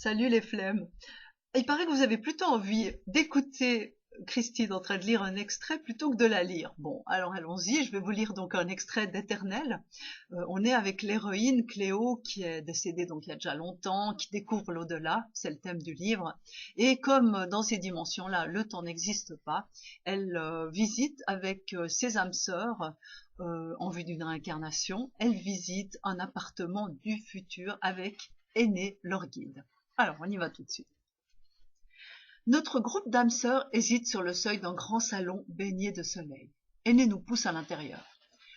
Salut les flemmes. Il paraît que vous avez plutôt envie d'écouter Christine en train de lire un extrait plutôt que de la lire. Bon, alors allons-y, je vais vous lire donc un extrait d'Éternel. On est avec l'héroïne Cléo qui est décédée donc il y a déjà longtemps, qui découvre l'au-delà, c'est le thème du livre. Et comme dans ces dimensions-là, le temps n'existe pas, elle visite avec ses âmes sœurs en vue d'une réincarnation, elle visite un appartement du futur avec Aîné, leur guide. Alors, on y va tout de suite. Notre groupe d'âmes sœurs hésite sur le seuil d'un grand salon baigné de soleil. Aîné nous pousse à l'intérieur.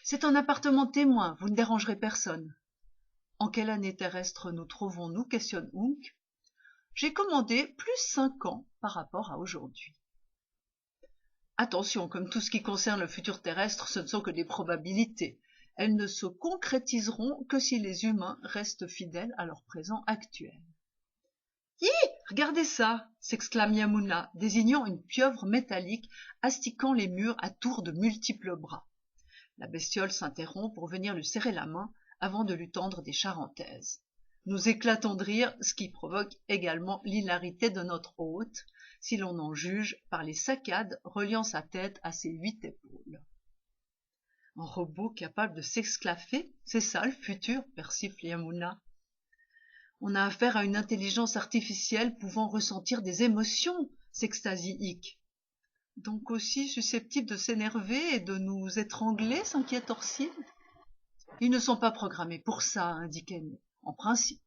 C'est un appartement témoin, vous ne dérangerez personne. En quelle année terrestre nous trouvons-nous, questionne Hunk. J'ai commandé plus 5 ans par rapport à aujourd'hui. Attention, comme tout ce qui concerne le futur terrestre, ce ne sont que des probabilités. Elles ne se concrétiseront que si les humains restent fidèles à leur présent actuel. « Hi, regardez ça !» s'exclame Yamuna, désignant une pieuvre métallique astiquant les murs à tour de multiples bras. La bestiole s'interrompt pour venir lui serrer la main avant de lui tendre des charentaises. Nous éclatons de rire, ce qui provoque également l'hilarité de notre hôte, si l'on en juge par les saccades reliant sa tête à ses 8 épaules. Un robot capable de s'esclaffer, c'est ça le futur, persifle Yamuna. On a affaire à une intelligence artificielle pouvant ressentir des émotions, s'extasie Hic. Donc aussi susceptible de s'énerver et de nous étrangler, s'inquiète Orsine. Ils ne sont pas programmés pour ça, indique Aîné, en principe.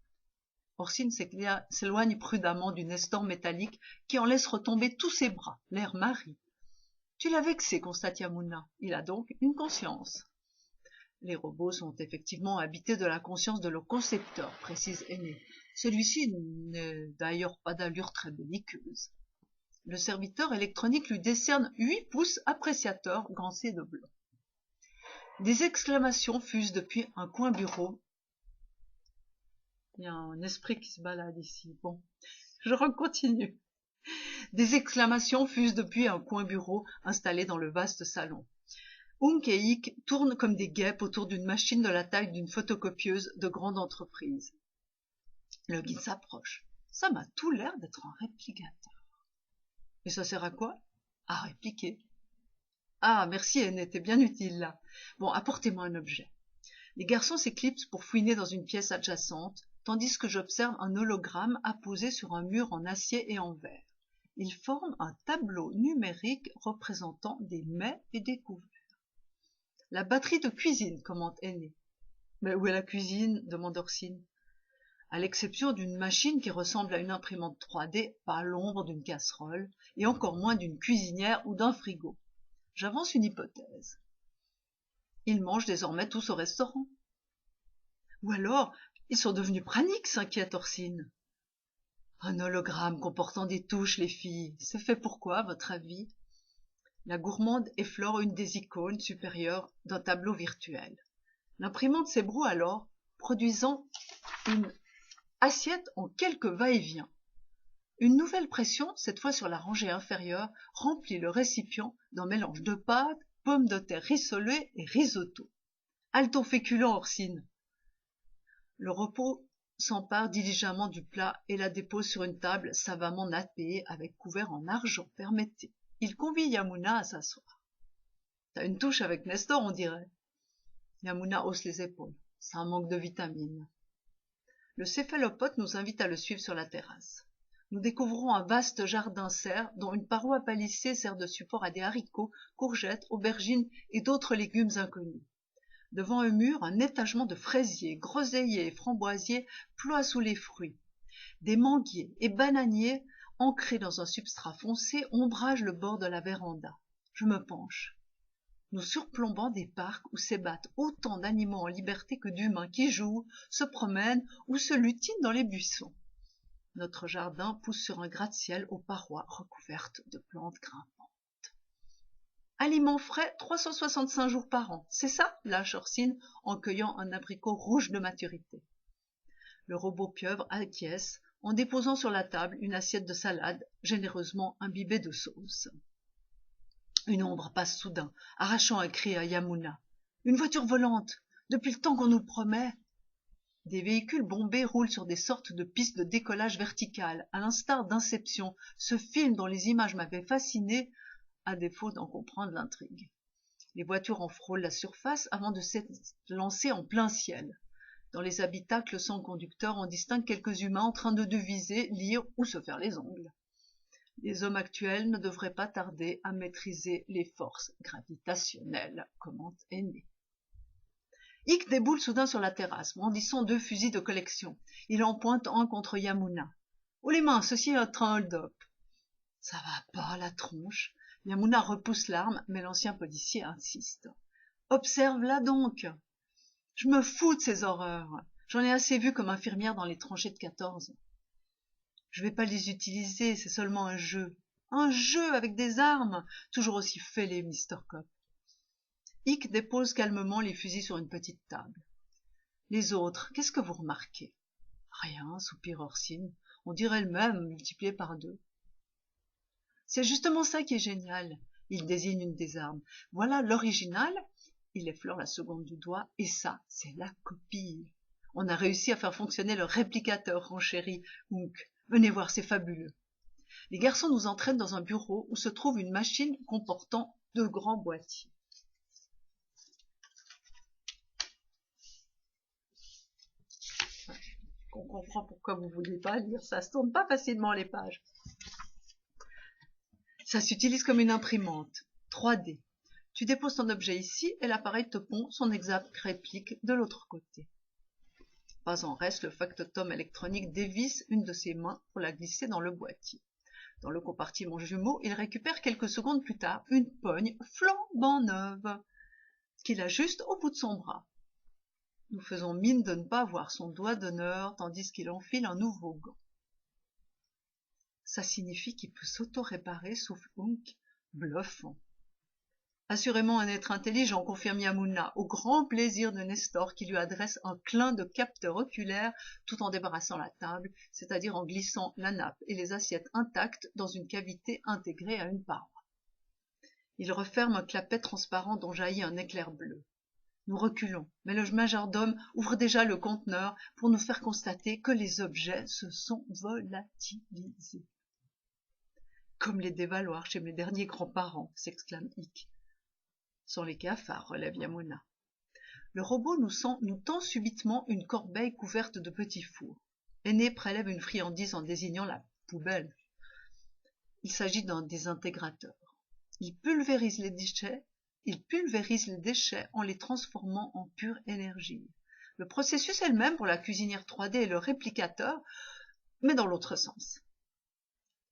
Orsine s'éloigne prudemment du Nestor métallique qui en laisse retomber tous ses bras, l'air Marie. Tu l'as vexé, constate Yamuna. Il a donc une conscience. Les robots sont effectivement habités de la conscience de leur concepteur, précise Aîné. Celui-ci n'est d'ailleurs pas d'allure très belliqueuse. Le serviteur électronique lui décerne 8 pouces appréciateurs gancés de blanc. Des exclamations fusent depuis un coin bureau. Il y a un esprit qui se balade ici. Bon, je recontinue. Des exclamations fusent depuis un coin bureau installé dans le vaste salon. Hunk et Hic tournent comme des guêpes autour d'une machine de la taille d'une photocopieuse de grande entreprise. Le guide s'approche. Ça m'a tout l'air d'être un réplicateur. Et ça sert à quoi? À répliquer. Ah, merci, Aîné, t'es bien utile là. Bon, apportez-moi un objet. Les garçons s'éclipsent pour fouiner dans une pièce adjacente, tandis que j'observe un hologramme apposé sur un mur en acier et en verre. Il forme un tableau numérique représentant des mets et des couverts. La batterie de cuisine, commente Aîné. Mais où est la cuisine? Demande Orsine. À l'exception d'une machine qui ressemble à une imprimante 3D, pas l'ombre d'une casserole, et encore moins d'une cuisinière ou d'un frigo. J'avance une hypothèse. Ils mangent désormais tous au restaurant. Ou alors, ils sont devenus praniques, s'inquiète Orsine. Un hologramme comportant des touches, les filles. C'est fait pourquoi, à votre avis? La gourmande effleure une des icônes supérieures d'un tableau virtuel. L'imprimante s'ébroue alors, produisant une assiette en quelques va-et-vient. Une nouvelle pression, cette fois sur la rangée inférieure, remplit le récipient d'un mélange de pâtes, pommes de terre rissolées et risotto. Haletons féculents, Orsine. Le repos s'empare diligemment du plat et la dépose sur une table savamment nappée avec couvert en argent. Permettez. Il convie Yamuna à s'asseoir. T'as une touche avec Nestor, on dirait. Yamuna hausse les épaules. C'est un manque de vitamines. Le céphalopode nous invite à le suivre sur la terrasse. Nous découvrons un vaste jardin serre dont une paroi palissée sert de support à des haricots, courgettes, aubergines et d'autres légumes inconnus. Devant un mur, un étagement de fraisiers, groseilliers et framboisiers ploie sous les fruits. Des manguiers et bananiers, ancrés dans un substrat foncé, ombragent le bord de la véranda. Je me penche. Nous surplombons des parcs où s'ébattent autant d'animaux en liberté que d'humains qui jouent, se promènent ou se lutinent dans les buissons. Notre jardin pousse sur un gratte-ciel aux parois recouvertes de plantes grimpantes. Aliments frais 365 jours par an, c'est ça? Lâche Orsine en cueillant un abricot rouge de maturité. Le robot pieuvre acquiesce en déposant sur la table une assiette de salade généreusement imbibée de sauce. Une ombre passe soudain, arrachant un cri à Yamuna. « Une voiture volante! Depuis le temps qu'on nous le promet !» Des véhicules bombés roulent sur des sortes de pistes de décollage verticales, à l'instar d'Inception, ce film dont les images m'avaient fasciné, à défaut d'en comprendre l'intrigue. Les voitures en frôlent la surface avant de s'être lancées en plein ciel. Dans les habitacles sans conducteur, on distingue quelques humains en train de deviser, lire ou se faire les ongles. Les hommes actuels ne devraient pas tarder à maîtriser les forces gravitationnelles, commente Aîné. Hick déboule soudain sur la terrasse, brandissant 2 fusils de collection. Il en pointe un contre Yamuna. « Oh les mains, ceci est un hold-up !» « Ça va pas, la tronche !» Yamuna repousse l'arme, mais l'ancien policier insiste. « Observe-la donc !»« Je me fous de ces horreurs. J'en ai assez vu comme infirmière dans les tranchées de 14. Je vais pas les utiliser, c'est seulement un jeu. Un jeu avec des armes, toujours aussi fêlé, Mr. Cop. » Hick dépose calmement les fusils sur une petite table. « Les autres, qu'est-ce que vous remarquez ?»« Rien, soupire Orsine. On dirait le même, multiplié par 2. »« C'est justement ça qui est génial. » Il désigne une des armes. « Voilà l'original. » Il effleure la seconde du doigt. « Et ça, c'est la copie. On a réussi à faire fonctionner le réplicateur, renchérit Hunk. Venez voir, c'est fabuleux. » Les garçons nous entraînent dans un bureau où se trouve une machine comportant 2 grands boîtiers. On comprend pourquoi vous ne voulez pas lire, ça se tourne pas facilement les pages. Ça s'utilise comme une imprimante, 3D. Tu déposes ton objet ici et l'appareil te pond son exacte réplique de l'autre côté. Pas en reste, le factotum électronique dévisse une de ses mains pour la glisser dans le boîtier. Dans le compartiment jumeau, il récupère quelques secondes plus tard une pogne flambant neuve, qu'il ajuste au bout de son bras. Nous faisons mine de ne pas voir son doigt d'honneur tandis qu'il enfile un nouveau gant. Ça signifie qu'il peut s'auto-réparer, souffle Hunk, bluffant. Assurément un être intelligent, confirme Yamuna, au grand plaisir de Nestor qui lui adresse un clin de capteur oculaire tout en débarrassant la table, c'est-à-dire en glissant la nappe et les assiettes intactes dans une cavité intégrée à une paroi. Il referme un clapet transparent dont jaillit un éclair bleu. Nous reculons, mais le majordome ouvre déjà le conteneur pour nous faire constater que les objets se sont volatilisés. Comme les dévaloirs chez mes derniers grands-parents, s'exclame Hick. Sans les cafards, relève Yamuna. Le robot nous tend subitement une corbeille couverte de petits fours. Aîné prélève une friandise en désignant la poubelle. Il s'agit d'un désintégrateur. Il pulvérise les déchets en les transformant en pure énergie. Le processus est le même pour la cuisinière 3D et le réplicateur, mais dans l'autre sens.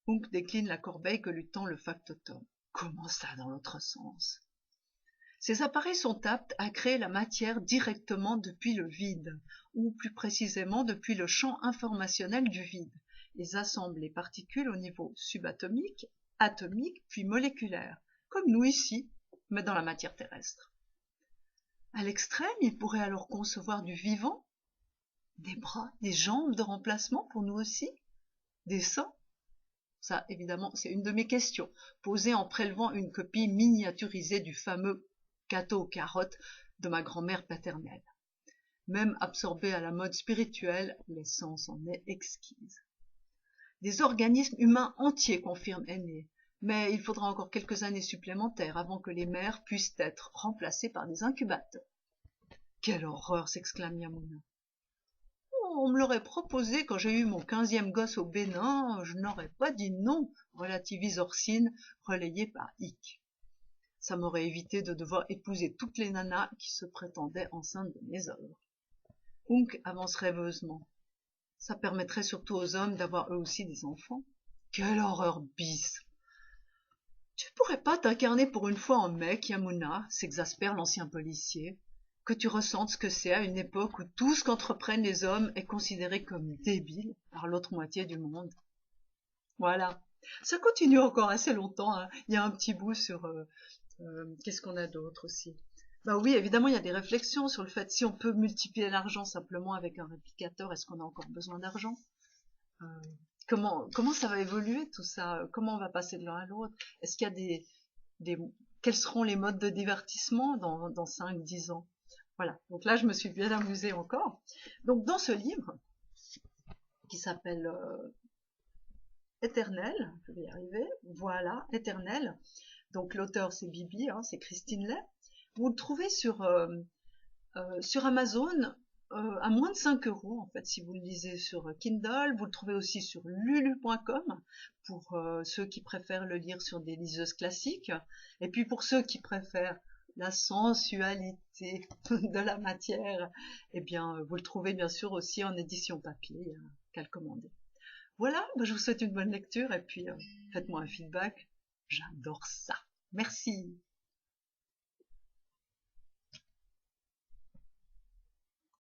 Hunk décline la corbeille que lui tend le factotum. Comment ça, dans l'autre sens? Ces appareils sont aptes à créer la matière directement depuis le vide, ou plus précisément depuis le champ informationnel du vide. Ils assemblent les particules au niveau subatomique, atomique, puis moléculaire, comme nous ici, mais dans la matière terrestre. À l'extrême, il pourrait alors concevoir du vivant, des bras, des jambes de remplacement pour nous aussi, des seins. Ça, évidemment, c'est une de mes questions, posée en prélevant une copie miniaturisée du fameux gâteau aux carottes de ma grand-mère paternelle. Même absorbée à la mode spirituelle, l'essence en est exquise. Des organismes humains entiers, confirme Aîné, mais il faudra encore quelques années supplémentaires avant que les mères puissent être remplacées par des incubateurs. Quelle horreur, s'exclame Yamuna. On me l'aurait proposé quand j'ai eu mon 15e gosse au Bénin, je n'aurais pas dit non, relativise Orsine, relayée par Hick. Ça m'aurait évité de devoir épouser toutes les nanas qui se prétendaient enceintes de mes œuvres. Hunk avance rêveusement. Ça permettrait surtout aux hommes d'avoir eux aussi des enfants. Quelle horreur bis! Tu pourrais pas t'incarner pour une fois en mec, Yamuna, s'exaspère l'ancien policier, que tu ressentes ce que c'est à une époque où tout ce qu'entreprennent les hommes est considéré comme débile par l'autre moitié du monde. Voilà. Ça continue encore assez longtemps, hein. Il y a un petit bout sur... qu'est-ce qu'on a d'autre aussi? Bah oui, évidemment, il y a des réflexions sur le fait si on peut multiplier l'argent simplement avec un réplicateur, est-ce qu'on a encore besoin d'argent? Comment ça va évoluer tout ça? Comment on va passer de l'un à l'autre? Est-ce qu'il y a quels seront les modes de divertissement dans 5-10 ans? Voilà, donc là je me suis bien amusée encore. Donc dans ce livre, qui s'appelle Éternel, je vais y arriver, voilà, Éternel, donc l'auteur c'est Bibi, hein, c'est Christine Lay, vous le trouvez sur Amazon à moins de 5 euros en fait si vous le lisez sur Kindle. Vous le trouvez aussi sur lulu.com pour ceux qui préfèrent le lire sur des liseuses classiques, et puis pour ceux qui préfèrent la sensualité de la matière, eh bien vous le trouvez bien sûr aussi en édition papier, qu'à le commander. Voilà, je vous souhaite une bonne lecture et puis faites-moi un feedback, j'adore ça. Merci.